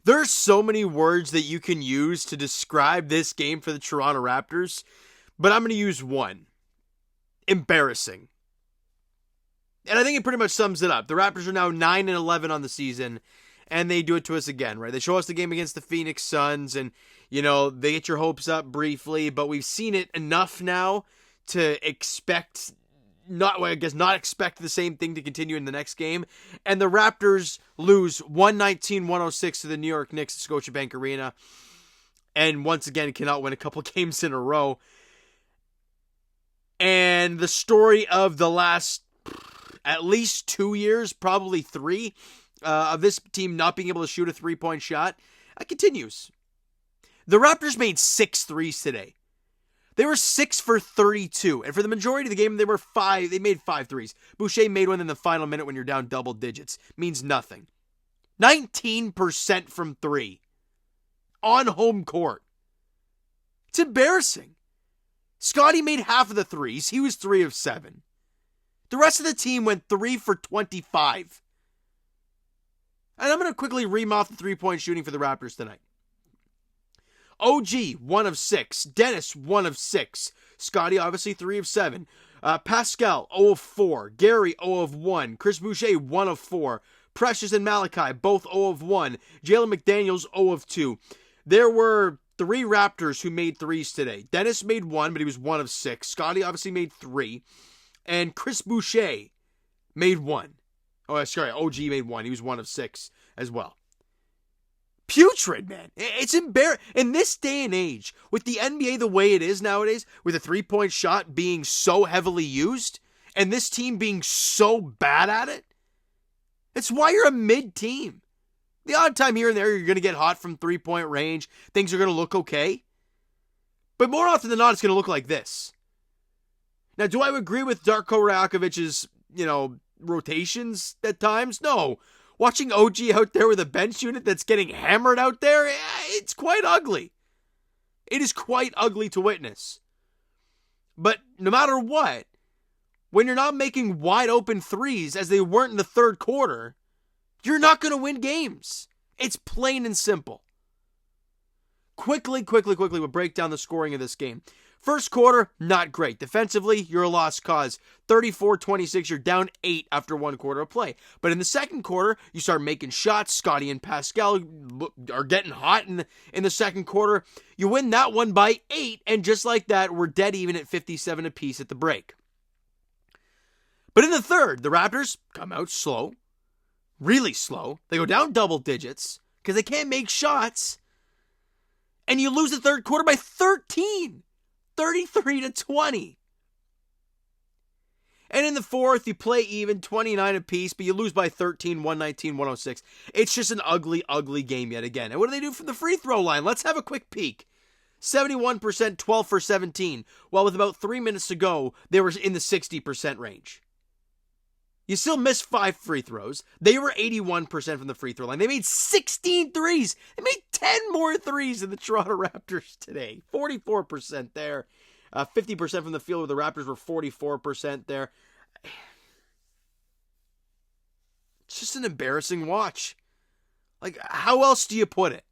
There are so many words that you can use to describe this game for the Toronto Raptors, but I'm going to use one. Embarrassing. And I think it pretty much sums it up. The Raptors are now 9-11 on the season, and they do it to us again, right? They show us the game against the Phoenix Suns, and, they get your hopes up briefly, but we've seen it enough now to not expect the same thing to continue in the next game. And the Raptors lose 119-106 to the New York Knicks at Scotiabank Arena, and once again cannot win a couple games in a row. And the story of the last at least 2 years, probably 3, of this team not being able to shoot a three-point shot, continues. The Raptors made 6 threes today. They were 6 for 32, and for the majority of the game, they made 5 threes. Boucher made one in the final minute when you're down double digits. Means nothing. 19% from 3. On home court. It's embarrassing. Scotty made half of the threes. He was 3 of 7. The rest of the team went 3 for 25. And I'm going to quickly ream off the three-point shooting for the Raptors tonight. OG, 1 of 6. Dennis, 1 of 6. Scotty, obviously, 3 of 7. Pascal, 0 of 4. Gary, 0 of 1. Chris Boucher, 1 of 4. Precious and Malachi, both 0 of 1. Jalen McDaniels, 0 of 2. There were 3 Raptors who made threes today. Dennis made 1, but he was 1 of 6. Scotty obviously made 3. And Chris Boucher made 1. Oh, sorry, OG made 1. He was 1 of 6 as well. Putrid, man. It's embarrassing. In this day and age, with the NBA the way it is nowadays, with a three-point shot being so heavily used, and this team being so bad at it, it's why you're a mid-team. The odd time here and there, you're going to get hot from three-point range. Things are going to look okay. But more often than not, it's going to look like this. Now, do I agree with Darko Rajakovic's, rotations at times? No. Watching OG out there with a bench unit that's getting hammered out there, it's quite ugly. It is quite ugly to witness. But no matter what, when you're not making wide open threes as they weren't in the third quarter, you're not going to win games. It's plain and simple. Quickly, we'll break down the scoring of this game. First quarter, not great. Defensively, you're a lost cause. 34-26, you're down 8 after 1 quarter of play. But in the second quarter, you start making shots. Scotty and Pascal are getting hot in the second quarter. You win that one by 8, and just like that, we're dead even at 57 apiece at the break. But in the third, the Raptors come out slow. Really slow. They go down double digits because they can't make shots. And you lose the third quarter by 13. 33-20. And in the fourth, you play even, 29 apiece, but you lose by 13, 119-106. It's just an ugly, ugly game yet again. And what do they do from the free throw line? Let's have a quick peek. 71%, 12 for 17. While with about 3 minutes to go, they were in the 60% range. You still missed 5 free throws. They were 81% from the free throw line. They made 16 threes. They made 10 more threes than the Toronto Raptors today. 44% there. 50% from the field where the Raptors were 44% there. It's just an embarrassing watch. Like, how else do you put it?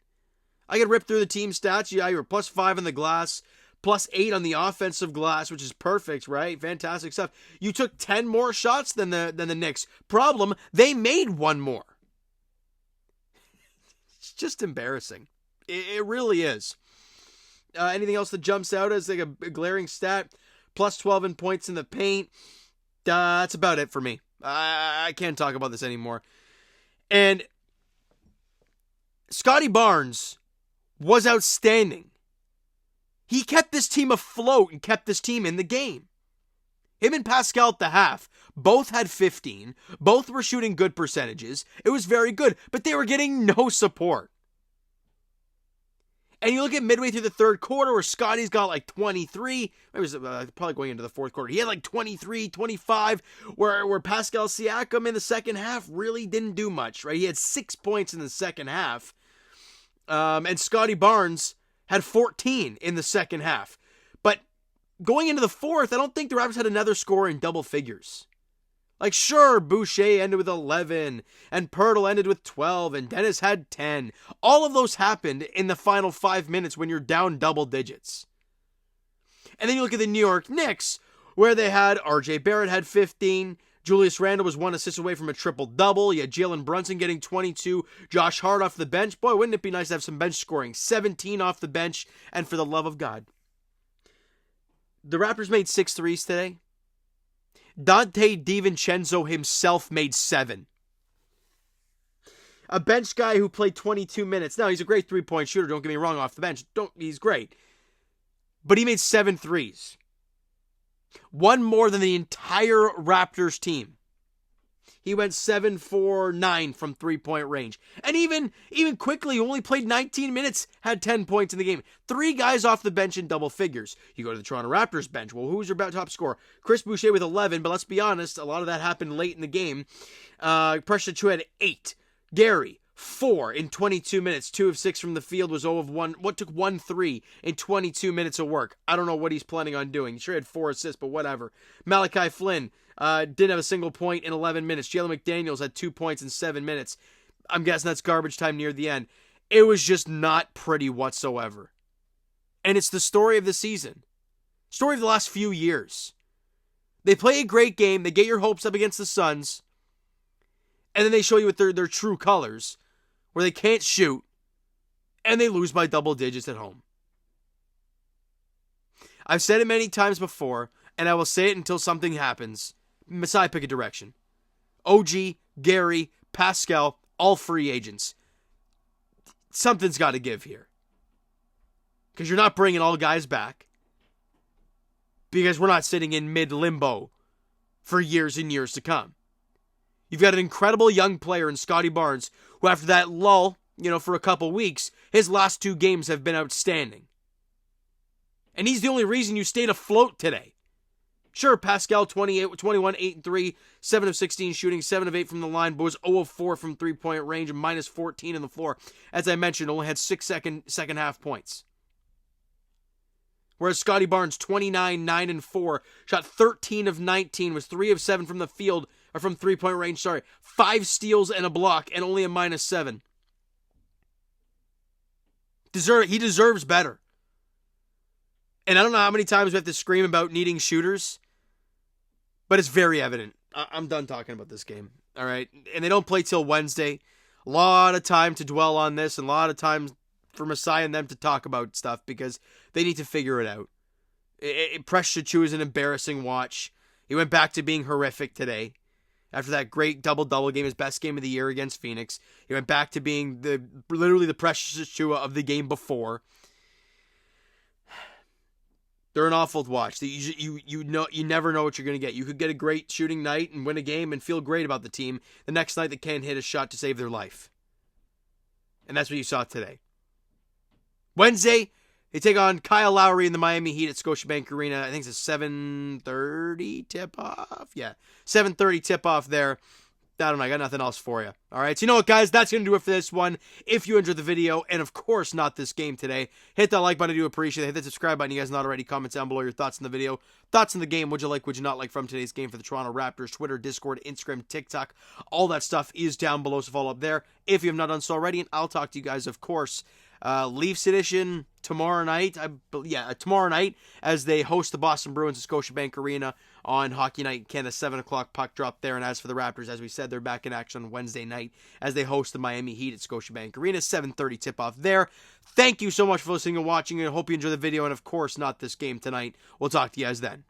I could rip through the team stats. Yeah, you were plus 5 on the glass. Plus 8 on the offensive glass, which is perfect, right? Fantastic stuff. You took 10 more shots than the Knicks. Problem, they made 1 more. It's just embarrassing. It really is. Anything else that jumps out as like a glaring stat? Plus 12 in points in the paint. That's about it for me. I can't talk about this anymore. And Scotty Barnes was outstanding. He kept this team afloat and kept this team in the game. Him and Pascal at the half both had 15. Both were shooting good percentages. It was very good, but they were getting no support. And you look at midway through the third quarter where Scotty's got like 23. It was probably going into the fourth quarter. He had like 23, 25, where Pascal Siakam in the second half really didn't do much, right? He had 6 points in the second half. And Scotty Barnes had 14 in the second half. But going into the fourth, I don't think the Raptors had another score in double figures. Like, sure, Boucher ended with 11, and Pirtle ended with 12, and Dennis had 10. All of those happened in the final 5 minutes when you're down double digits. And then you look at the New York Knicks, where they had RJ Barrett had 15, Julius Randle was 1 assist away from a triple-double, you had Jalen Brunson getting 22, Josh Hart off the bench. Boy, wouldn't it be nice to have some bench scoring? 17 off the bench, and for the love of God. The Raptors made 6 threes today. Dante DiVincenzo himself made 7. A bench guy who played 22 minutes. Now, he's a great three-point shooter, don't get me wrong, off the bench. He's great. But he made 7 threes. 1 more than the entire Raptors team. He went 7 for 9 from three-point range. And even quickly, who only played 19 minutes, had 10 points in the game. 3 guys off the bench in double figures. You go to the Toronto Raptors bench. Well, who's your top scorer? Chris Boucher with 11, but let's be honest, a lot of that happened late in the game. Precious Achiuwa had 8. Gary, 4 in 22 minutes. 2 of 6 from the field, was 0 of 1. What took 1 3 in 22 minutes of work? I don't know what he's planning on doing. He sure had 4 assists, but whatever. Malachi Flynn, didn't have a single point in 11 minutes. Jalen McDaniels had 2 points in 7 minutes. I'm guessing that's garbage time near the end. It was just not pretty whatsoever. And it's the story of the season. Story of the last few years. They play a great game. They get your hopes up against the Suns. And then they show you with their true colors, where they can't shoot, and they lose by double digits at home. I've said it many times before, and I will say it until something happens. Masai, pick a direction. OG, Gary, Pascal, all free agents. Something's got to give here. Because you're not bringing all guys back. Because we're not sitting in mid-limbo for years and years to come. You've got an incredible young player in Scotty Barnes, who after that lull, for a couple weeks, his last 2 games have been outstanding. And he's the only reason you stayed afloat today. Sure, Pascal, 21, 8 and 3, 7 of 16 shooting, 7 of 8 from the line, but was 0 of 4 from three-point range and minus 14 on the floor. As I mentioned, only had 6 second half points. Whereas Scotty Barnes, 29, 9 and 4, shot 13 of 19, was 3 of 7 from the field, or from three-point range, 5 steals and a block, and only a minus 7. He deserves better. And I don't know how many times we have to scream about needing shooters, but it's very evident. I'm done talking about this game, all right? And they don't play till Wednesday. A lot of time to dwell on this, and a lot of time for Masai and them to talk about stuff, because they need to figure it out. Precious Achiuwa is an embarrassing watch. He went back to being horrific today. After that great double-double game, his best game of the year against Phoenix. He went back to being literally the Precious Achiuwa of the game before. They're an awful watch. You never know what you're going to get. You could get a great shooting night and win a game and feel great about the team. The next night they can't hit a shot to save their life. And that's what you saw today. Wednesday, they take on Kyle Lowry in the Miami Heat at Scotiabank Arena. I think it's a 7:30 tip-off. Yeah, 7:30 tip-off there. I don't know. I got nothing else for you. All right. So you know what, guys? That's going to do it for this one. If you enjoyed the video, and of course not this game today, hit that like button. I do appreciate it. Hit that subscribe button. You guys not already. Comment down below your thoughts on the video. Thoughts on the game. Would you like, would you not like from today's game for the Toronto Raptors? Twitter, Discord, Instagram, TikTok. All that stuff is down below, so follow up there if you have not done so already. And I'll talk to you guys, of course, Leafs edition tomorrow night. Tomorrow night as they host the Boston Bruins at Scotiabank Arena on Hockey Night in Canada, 7 o'clock puck drop there. And as for the Raptors, as we said, they're back in action on Wednesday night as they host the Miami Heat at Scotiabank Arena, 7:30 tip-off there. Thank you so much for listening and watching, and I hope you enjoy the video, and of course not this game tonight. We'll talk to you guys then.